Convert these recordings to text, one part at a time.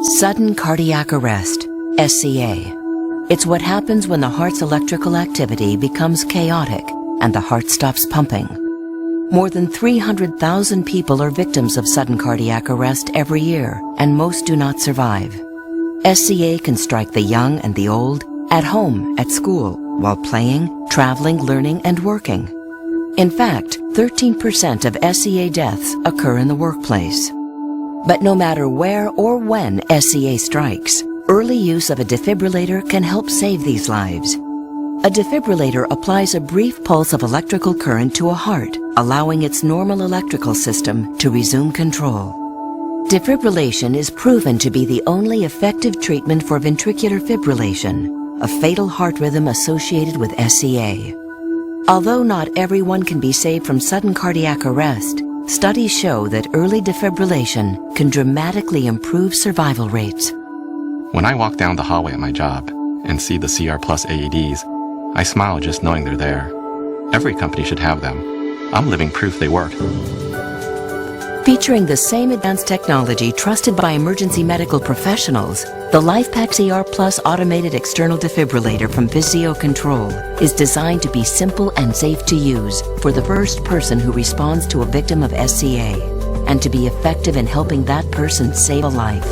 Sudden cardiac arrest, SCA. It's what happens when the heart's electrical activity becomes chaotic and the heart stops pumping. More than 300,000 people are victims of sudden cardiac arrest every year, and most do not survive. SCA can strike the young and the old, at home, at school, while playing, traveling, learning, and working. In fact, 13% of SCA deaths occur in the workplace. But no matter where or when SCA strikes, early use of a defibrillator can help save these lives. A defibrillator applies a brief pulse of electrical current to a heart, allowing its normal electrical system to resume control. Defibrillation is proven to be the only effective treatment for ventricular fibrillation, a fatal heart rhythm associated with SCA. Although not everyone can be saved from sudden cardiac arrest, studies show that early defibrillation can dramatically improve survival rates. When I walk down the hallway at my job and see the CR Plus AEDs, I smile just knowing they're there. Every company should have them. I'm living proof they work. Featuring the same advanced technology trusted by emergency medical professionals, the LIFEPAK CR Plus automated external defibrillator from Physio-Control is designed to be simple and safe to use for the first person who responds to a victim of SCA, and to be effective in helping that person save a life.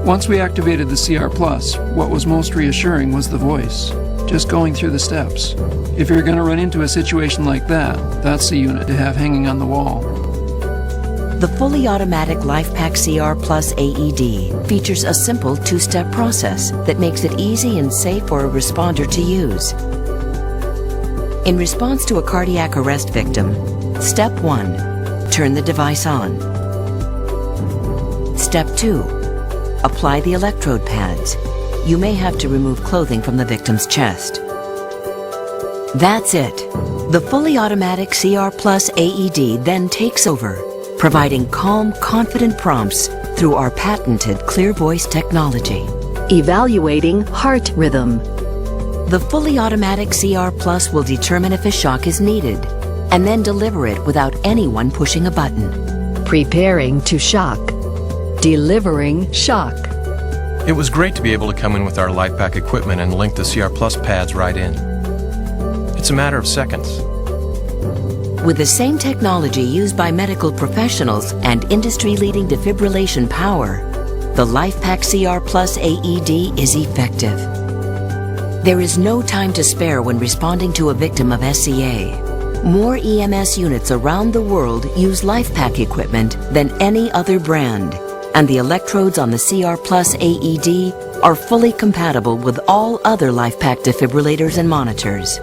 Once we activated the CR Plus, what was most reassuring was the voice, just going through the steps. If you're going to run into a situation like that, that's the unit to have hanging on the wall. The fully automatic LIFEPAK CR Plus AED features a simple two-step process that makes it easy and safe for a responder to use. In response to a cardiac arrest victim, Step 1, turn the device on. Step 2, apply the electrode pads. You may have to remove clothing from the victim's chest. That's it. The fully automatic CR Plus AED then takes over, providing calm, confident prompts through our patented clear voice technology. Evaluating heart rhythm. The fully automatic CR Plus will determine if a shock is needed, and then deliver it without anyone pushing a button. Preparing to shock. Delivering shock. It was great to be able to come in with our LIFEPAK equipment and link the CR Plus pads right in. It's a matter of seconds. With the same technology used by medical professionals and industry-leading defibrillation power, the LIFEPAK CR Plus AED is effective. There is no time to spare when responding to a victim of SCA. More EMS units around the world use LIFEPAK equipment than any other brand, and the electrodes on the CR Plus AED are fully compatible with all other LIFEPAK defibrillators and monitors.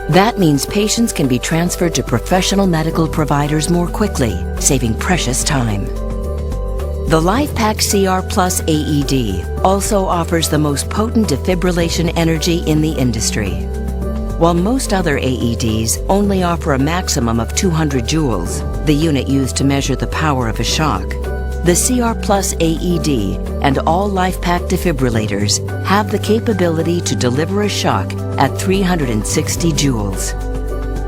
That means patients can be transferred to professional medical providers more quickly, saving precious time. The LIFEPAK CR Plus AED also offers the most potent defibrillation energy in the industry. While most other AEDs only offer a maximum of 200 joules, the unit used to measure the power of a shock, the CR Plus AED and all LIFEPAK defibrillators have the capability to deliver a shock at 360 joules.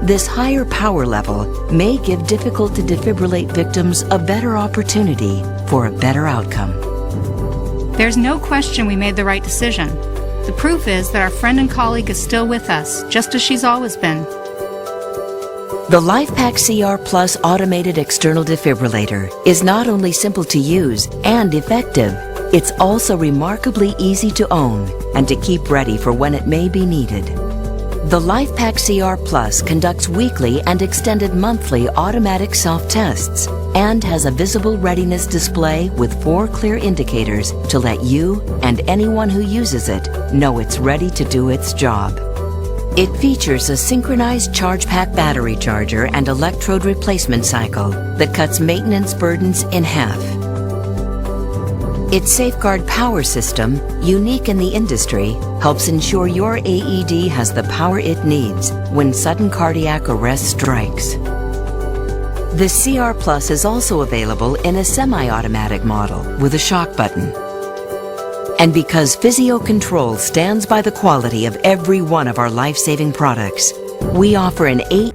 This higher power level may give difficult to defibrillate victims a better opportunity for a better outcome. There's no question we made the right decision. The proof is that our friend and colleague is still with us, just as she's always been. The LIFEPAK CR Plus automated external defibrillator is not only simple to use and effective, it's also remarkably easy to own and to keep ready for when it may be needed. The LIFEPAK CR Plus conducts weekly and extended monthly automatic self-tests and has a visible readiness display with 4 clear indicators to let you and anyone who uses it know it's ready to do its job. It features a synchronized charge pack battery charger and electrode replacement cycle that cuts maintenance burdens in half. Its Safeguard power system, unique in the industry, helps ensure your AED has the power it needs when sudden cardiac arrest strikes. The CR Plus is also available in a semi-automatic model with a shock button. And because Physio-Control stands by the quality of every one of our life-saving products, we offer an 8